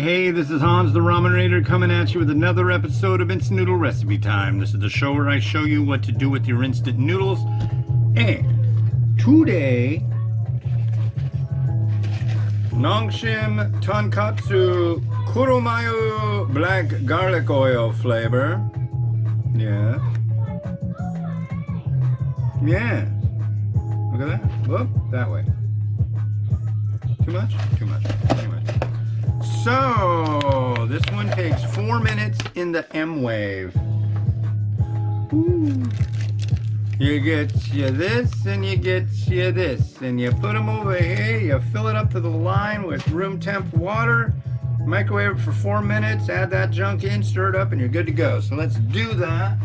Hey, this is Hans the Ramen Raider coming at you with another episode of Instant Noodle Recipe Time. This is the show where I show you what to do with your instant noodles. And today, Nongshim Tonkotsu Kuromayu black garlic oil flavor. Yeah. Yeah. Look at that. Whoop, that way. Too much? Too much. Too much. So, this one takes 4 minutes in the M wave. Ooh. You get you this and you get you this. And you put them over here, you fill it up to the line with room temp water, microwave it for 4 minutes, add that junk in, stir it up, and you're good to go. So let's do that.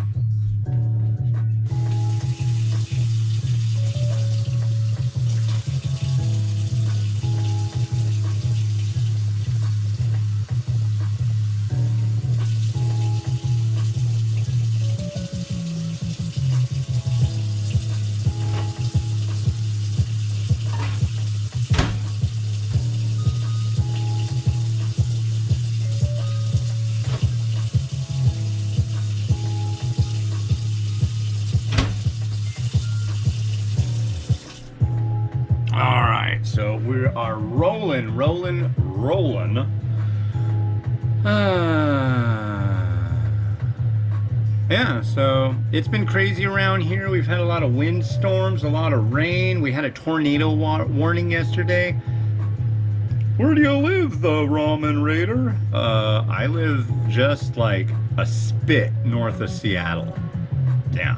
Alright, so we are rolling. Yeah, so it's been crazy around here. We've had a lot of windstorms, a lot of rain. We had a tornado warning yesterday. Where do you live, the Ramen Raider? I live just like a spit north of Seattle. Yeah.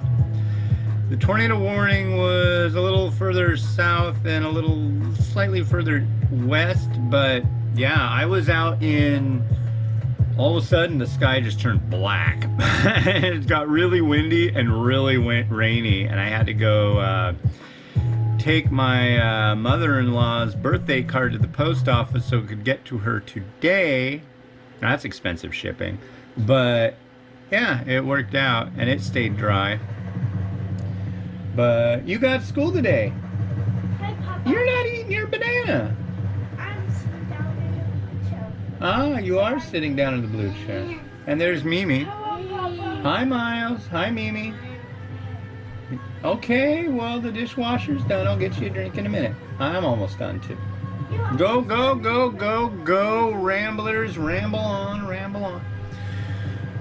The tornado warning was a little further south and a little slightly further west, but yeah, I was out in, all of a sudden the sky just turned black. It got really windy and really rainy, and I had to go take my mother-in-law's birthday card to the post office so I could get to her today. That's expensive shipping, but yeah, it worked out and it stayed dry. But you got school today. Hi, Papa. You're not eating your banana. I'm sitting down in the blue chair. Ah, you are sitting down in the blue chair. And there's Mimi. Hello, Papa. Hi, Miles. Hi, Mimi. Okay, well, the dishwasher's done. I'll get you a drink in a minute. I'm almost done, too. Go, go, go, go, go, ramblers. Ramble on, ramble on.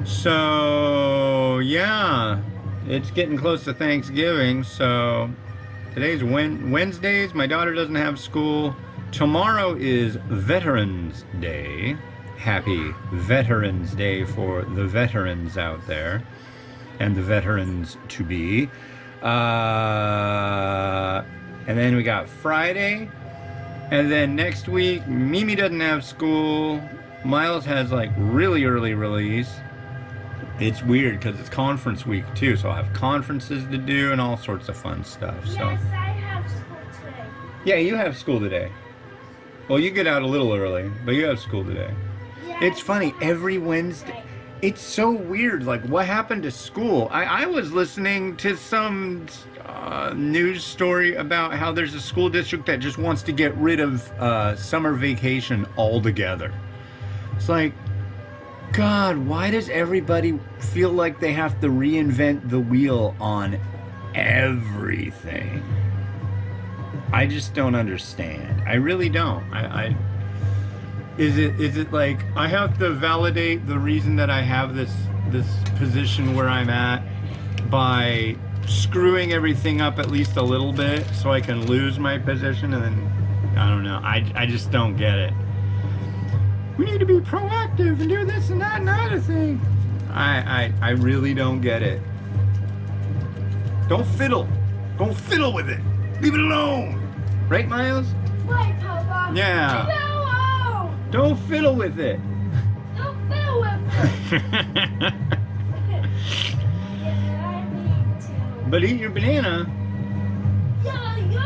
So, yeah. It's getting close to Thanksgiving, so today's Wednesdays. My daughter doesn't have school. Tomorrow is Veterans Day. Happy Veterans Day for the veterans out there and the veterans to be. And then we got Friday. And then next week, Mimi doesn't have school. Miles has like really early release. It's weird because it's conference week too, so I'll have conferences to do and all sorts of fun stuff. So. Yes, I have school today. Yeah, you have school today. Well, you get out a little early, but you have school today. Yes, It's funny, every Wednesday. It's so weird, like what happened to school? I was listening to some news story about how there's a school district that just wants to get rid of summer vacation altogether. It's like, God, why does everybody feel like they have to reinvent the wheel on everything? I just don't understand. I really don't. Is it like I have to validate the reason that I have this position where I'm at by screwing everything up at least a little bit so I can lose my position? And then I don't know. I just don't get it. We need to be proactive and do this and that and other thing. I really don't get it. Don't fiddle. Don't fiddle with it. Leave it alone. Right, Miles? Right, Papa. Yeah. No! Don't fiddle with it. Don't fiddle with it. Yeah, I need to. But eat your banana. Yeah, you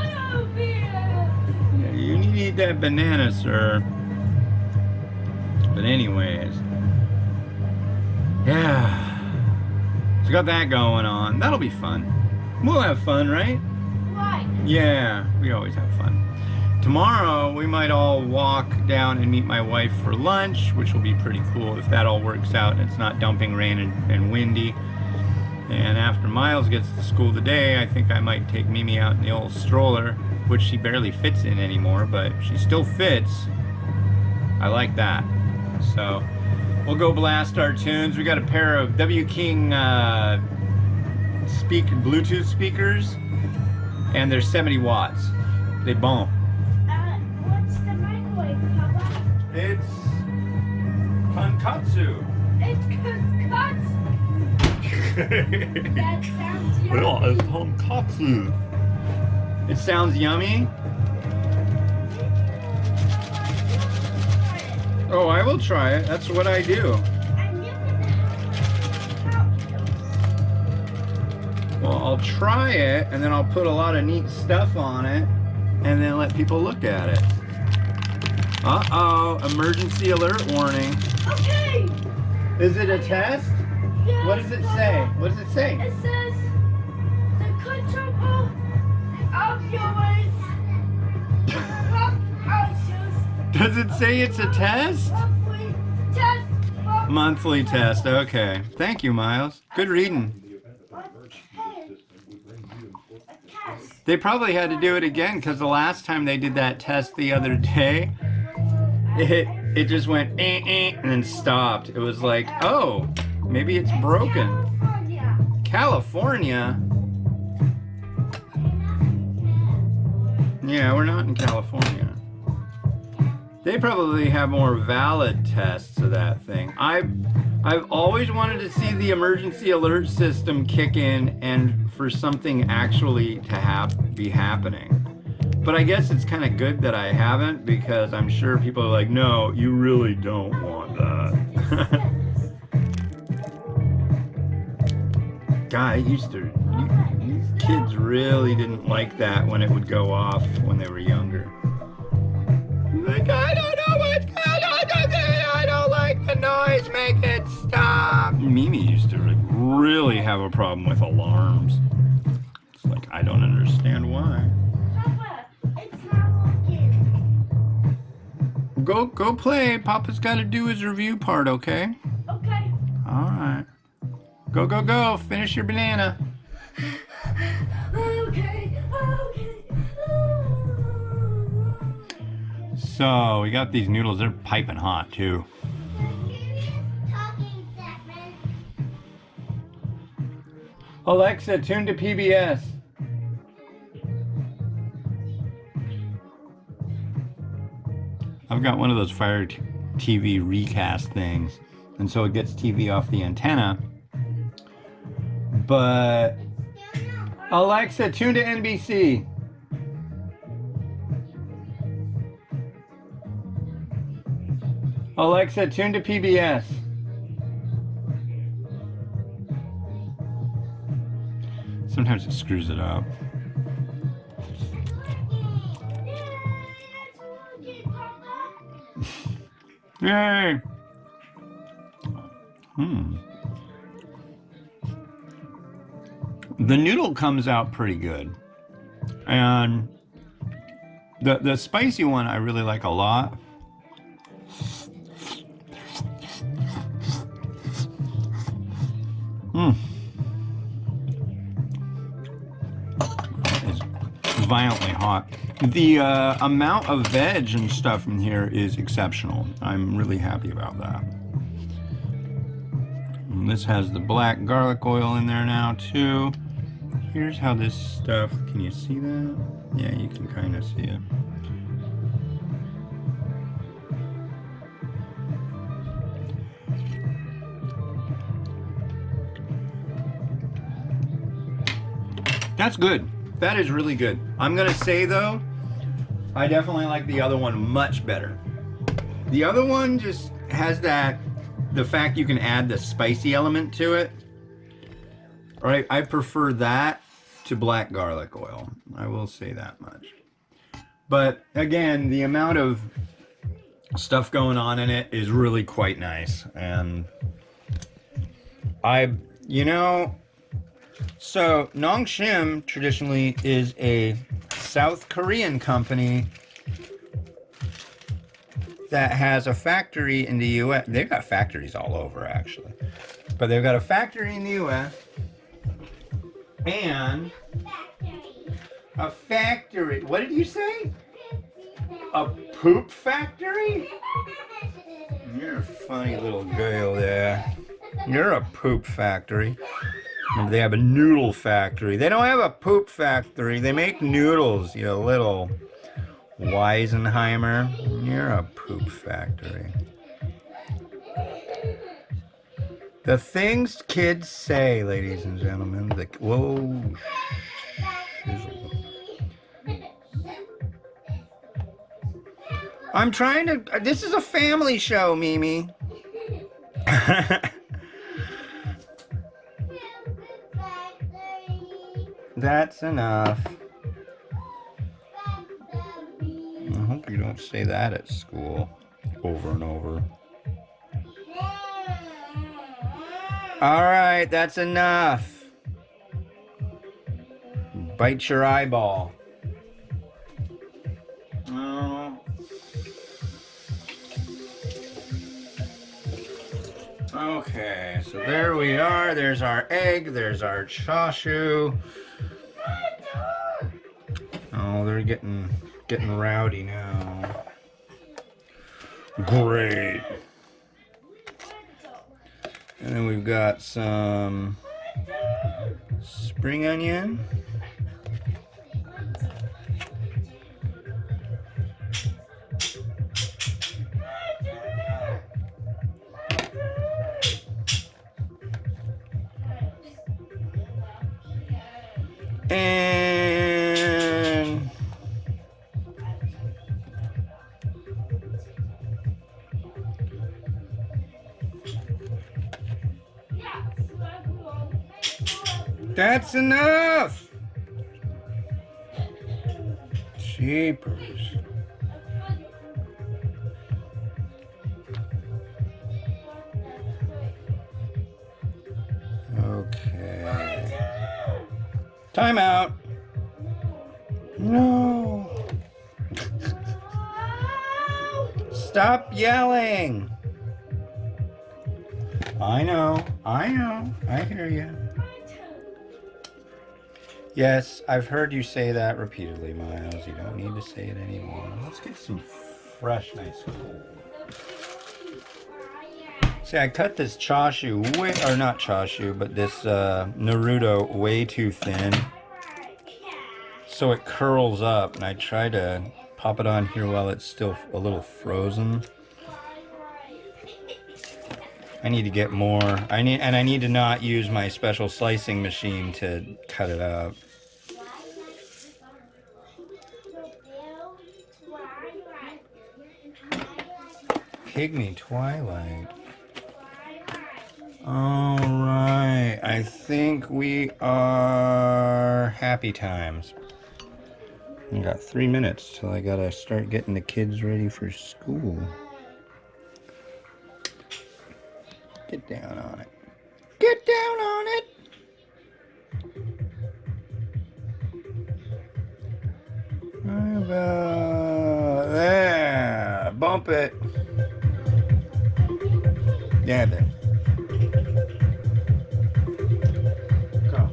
be. Yeah, you need to eat that banana, sir. But anyways, yeah, so got that going on. That'll be fun. We'll have fun, right? Right. Yeah, we always have fun. tomorrow we might all walk down and meet my wife for lunch, which will be pretty cool if that all works out and it's not dumping rain and windy. And after Miles gets to school today, I think I might take Mimi out in the old stroller, which she barely fits in anymore, but she still fits. I like that. So we'll go blast our tunes. We got a pair of W King Bluetooth speakers, and they're 70 watts. They bump. What's the microwave, Papa? It's Tonkotsu. It's Tonkotsu. That sounds yummy. Yeah, it's Tonkotsu. It sounds yummy. Oh, I will try it. That's what I do. Well, I'll try it, and then I'll put a lot of neat stuff on it, and then let people look at it. Uh-oh, emergency alert warning. Okay. Is it a test? Yes, What does it say? What does it say? It says the control of yours. Does it say it's a test? Monthly test, okay. Thank you, Miles. Good reading. They probably had to do it again because the last time they did that test the other day, it just went and then stopped. It was like, oh, maybe it's broken. California? Yeah, we're not in California. They probably have more valid tests of that thing. I've always wanted to see the emergency alert system kick in and for something actually to be happening. But I guess it's kind of good that I haven't, because I'm sure people are like, no, you really don't want that. Guy, these kids really didn't like that when it would go off when they were younger. Like, I don't know what's going on. I don't like the noise. Make it stop. Mimi used to really have a problem with alarms. It's like, I don't understand why. Papa, it's not working. Go play. Papa's got to do his review part, okay? Okay. All right. Go. Finish your banana. Okay. So, we got these noodles. They're piping hot, too. Alexa, tune to PBS. I've got one of those Fire TV recast things, and so it gets TV off the antenna. But Alexa, tune to NBC. Alexa, tune to PBS. Sometimes it screws it up. Yay! The noodle comes out pretty good. And the spicy one I really like a lot. It's violently hot. The amount of veg and stuff in here is exceptional. I'm really happy about that. And this has the black garlic oil in there now too. Here's how this stuff, can you see that? Yeah, you can kind of see it. That's good. That is really good. I'm gonna say though, I definitely like the other one much better. The other one just has the fact you can add the spicy element to it. All right, I prefer that to black garlic oil. I will say that much. But again, the amount of stuff going on in it is really quite nice. And so Nongshim traditionally is a South Korean company that has a factory in the U.S. They've got factories all over, actually. But they've got a factory in the U.S. and a factory. What did you say? A poop factory? You're a funny little girl there. You're a poop factory. They have a noodle factory. They don't have a poop factory. They make noodles, you little Weisenheimer. You're a poop factory. The things kids say, ladies and gentlemen. Whoa. Shizzle. I'm trying to. This is a family show, Mimi. That's enough. I hope you don't say that at school over and over. All right, that's enough. Bite your eyeball. Oh. Okay, so there we are. There's our egg. There's our chashu. Oh, they're getting rowdy now. Great. And then we've got some spring onion. And that's enough. Jeepers. Okay. Time out. No. Stop yelling. I know. I hear you. Yes, I've heard you say that repeatedly, Miles. You don't need to say it anymore. Let's get some fresh, nice cold. See, I cut this chashu or not chashu, but this Naruto way too thin. So it curls up, and I try to pop it on here while it's still a little frozen. I need to get more. I need to not use my special slicing machine to cut it up. Pygmy Twilight. All right, I think we are happy times. We got 3 minutes till I gotta start getting the kids ready for school. Get down on it. Get down on it. How about there? Bump it. Yeah, then. Go.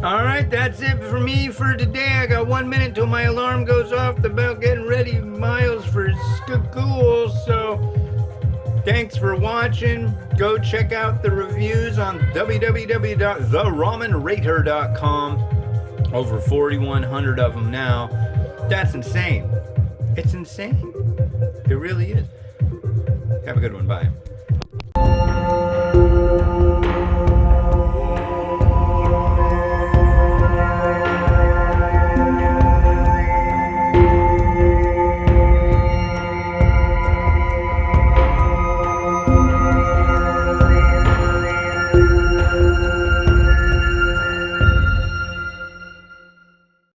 Alright, that's it for me for today. I got 1 minute till my alarm goes off about getting ready, Miles, for school. So Thanks for watching. Go check out the reviews on www.theramenrater.com. Over 4,100 of them now. That's insane. It's insane. It really is. Have a good one. Bye.